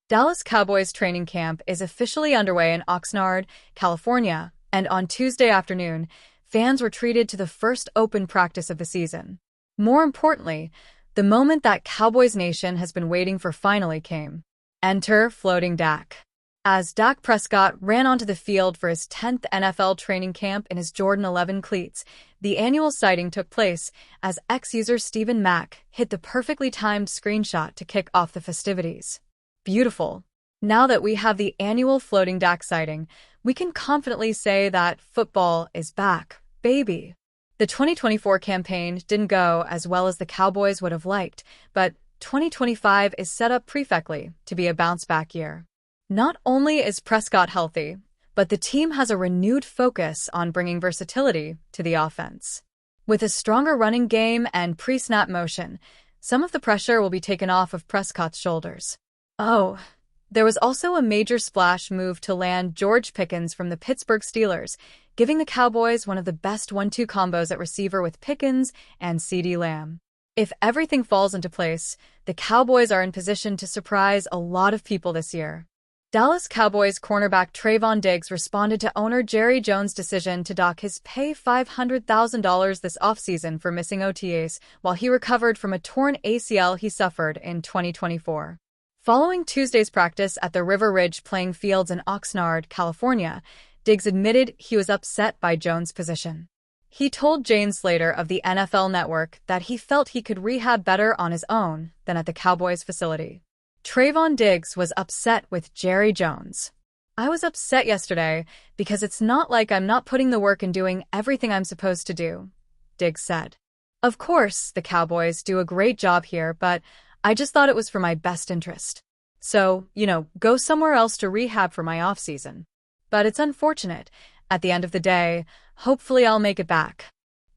Dallas Cowboys training camp is officially underway in Oxnard, California, and on Tuesday afternoon, fans were treated to the first open practice of the season. More importantly, the moment that Cowboys Nation has been waiting for finally came. Enter floating Dak. As Dak Prescott ran onto the field for his 10th NFL training camp in his Jordan 11 cleats, the annual sighting took place as ex-user Stephen Mack hit the perfectly timed screenshot to kick off the festivities. Beautiful. Now that we have the annual floating Dak sighting, we can confidently say that football is back, baby. The 2024 campaign didn't go as well as the Cowboys would have liked, but 2025 is set up perfectly to be a bounce-back year. Not only is Prescott healthy, but the team has a renewed focus on bringing versatility to the offense. With a stronger running game and pre-snap motion, some of the pressure will be taken off of Prescott's shoulders. Oh, there was also a major splash move to land George Pickens from the Pittsburgh Steelers, giving the Cowboys one of the best 1-2 combos at receiver with Pickens and CeeDee Lamb. If everything falls into place, the Cowboys are in position to surprise a lot of people this year. Dallas Cowboys cornerback Trayvon Diggs responded to owner Jerry Jones' decision to dock his pay $500,000 this offseason for missing OTAs while he recovered from a torn ACL he suffered in 2024. Following Tuesday's practice at the River Ridge playing fields in Oxnard, California, Diggs admitted he was upset by Jones' position. He told Jane Slater of the NFL Network that he felt he could rehab better on his own than at the Cowboys facility. Trayvon Diggs was upset with Jerry Jones. "I was upset yesterday because it's not like I'm not putting the work and doing everything I'm supposed to do," Diggs said. "Of course, the Cowboys do a great job here, but I just thought it was for my best interest. So, go somewhere else to rehab for my offseason. But it's unfortunate. At the end of the day, hopefully I'll make it back."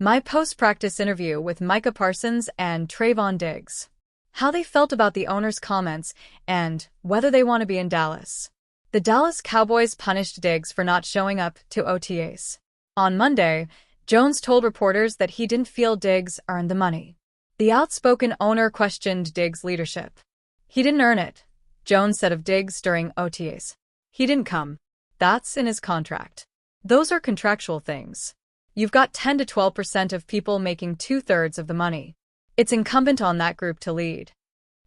My post-practice interview with Micah Parsons and Trayvon Diggs. How they felt about the owner's comments and whether they want to be in Dallas. The Dallas Cowboys punished Diggs for not showing up to OTAs. On Monday, Jones told reporters that he didn't feel Diggs earned the money. The outspoken owner questioned Diggs' leadership. "He didn't earn it," Jones said of Diggs during OTAs. "He didn't come. That's in his contract. Those are contractual things. You've got 10 to 12% of people making 2/3 of the money. It's incumbent on that group to lead."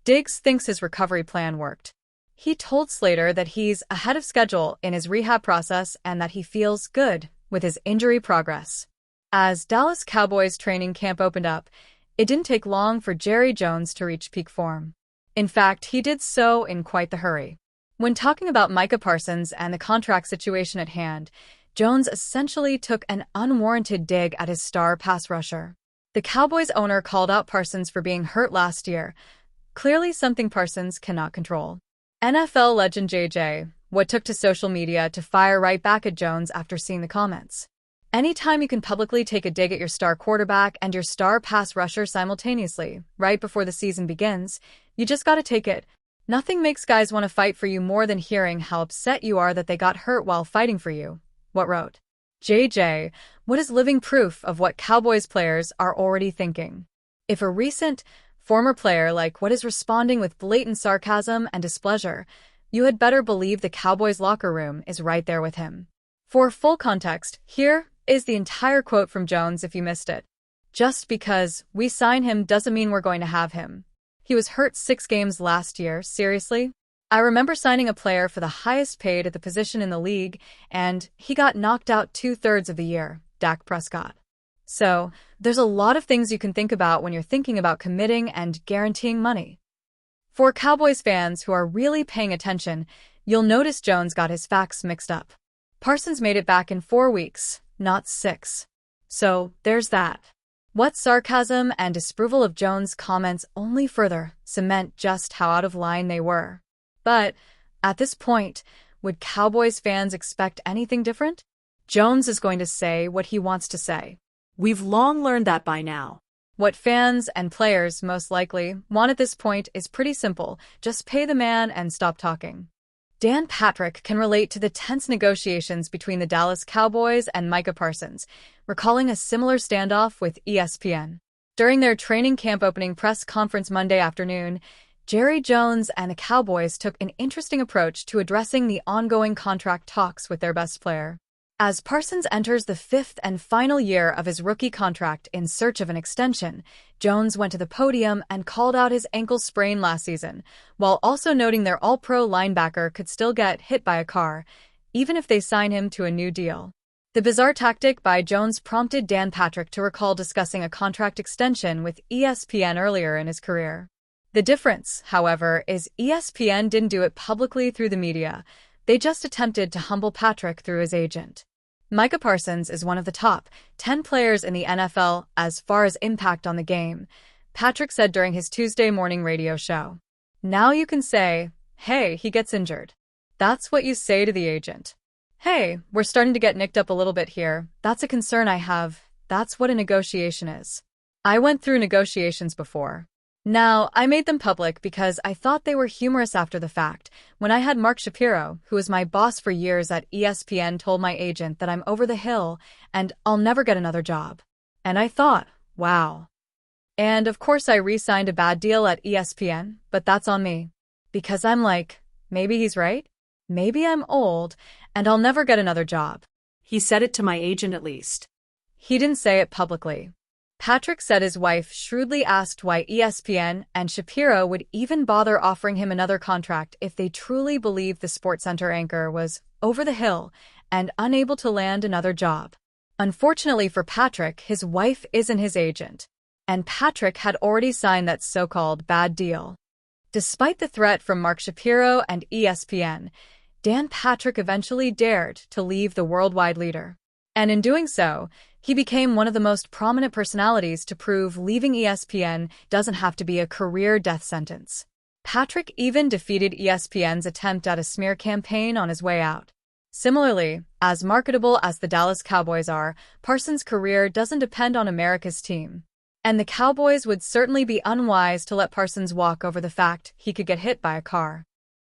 Diggs thinks his recovery plan worked. He told Slater that he's ahead of schedule in his rehab process and that he feels good with his injury progress. As Dallas Cowboys training camp opened up, it didn't take long for Jerry Jones to reach peak form. In fact, he did so in quite the hurry. When talking about Micah Parsons and the contract situation at hand, Jones essentially took an unwarranted dig at his star pass rusher. The Cowboys owner called out Parsons for being hurt last year, clearly something Parsons cannot control. NFL legend JJ Watt took to social media to fire right back at Jones after seeing the comments. "Anytime you can publicly take a dig at your star quarterback and your star pass rusher simultaneously, right before the season begins, you just gotta take it. Nothing makes guys want to fight for you more than hearing how upset you are that they got hurt while fighting for you," Watt wrote. JJ Watt is living proof of what Cowboys players are already thinking. If a recent, former player like Watt is responding with blatant sarcasm and displeasure, you had better believe the Cowboys locker room is right there with him. For full context, here is the entire quote from Jones if you missed it. "Just because we sign him doesn't mean we're going to have him. He was hurt 6 games last year, seriously? I remember signing a player for the highest paid at the position in the league, and he got knocked out 2/3 of the year," Dak Prescott. So, there's a lot of things you can think about when you're thinking about committing and guaranteeing money. For Cowboys fans who are really paying attention, you'll notice Jones got his facts mixed up. Parsons made it back in 4 weeks, not 6. So, there's that. What sarcasm and disapproval of Jones' comments only further cement just how out of line they were. But, at this point, would Cowboys fans expect anything different? Jones is going to say what he wants to say. We've long learned that by now. What fans and players most likely want at this point is pretty simple. Just pay the man and stop talking. Dan Patrick can relate to the tense negotiations between the Dallas Cowboys and Micah Parsons, recalling a similar standoff with ESPN. During their training camp opening press conference Monday afternoon, Jerry Jones and the Cowboys took an interesting approach to addressing the ongoing contract talks with their best player. As Parsons enters the fifth and final year of his rookie contract in search of an extension, Jones went to the podium and called out his ankle sprain last season, while also noting their all-pro linebacker could still get hit by a car, even if they sign him to a new deal. The bizarre tactic by Jones prompted Dan Patrick to recall discussing a contract extension with ESPN earlier in his career. The difference, however, is ESPN didn't do it publicly through the media. They just attempted to humble Patrick through his agent. Micah Parsons is one of the top 10 players in the NFL as far as impact on the game, Patrick said during his Tuesday morning radio show. Now you can say, hey, he gets injured. That's what you say to the agent. Hey, we're starting to get nicked up a little bit here. That's a concern I have. That's what a negotiation is. I went through negotiations before. Now, I made them public because I thought they were humorous after the fact. When I had Mark Shapiro, who was my boss for years at ESPN, told my agent that I'm over the hill and I'll never get another job. And I thought, wow. And of course I re-signed a bad deal at ESPN, but that's on me. Because I'm like, maybe he's right? Maybe I'm old and I'll never get another job. He said it to my agent at least. He didn't say it publicly. Patrick said his wife shrewdly asked why ESPN and Shapiro would even bother offering him another contract if they truly believed the SportsCenter anchor was over the hill and unable to land another job. Unfortunately for Patrick, his wife isn't his agent, and Patrick had already signed that so-called bad deal. Despite the threat from Mark Shapiro and ESPN, Dan Patrick eventually dared to leave the worldwide leader. And in doing so, he became one of the most prominent personalities to prove leaving ESPN doesn't have to be a career death sentence. Patrick even defeated ESPN's attempt at a smear campaign on his way out. Similarly, as marketable as the Dallas Cowboys are, Parsons' career doesn't depend on America's team. And the Cowboys would certainly be unwise to let Parsons walk over the fact he could get hit by a car.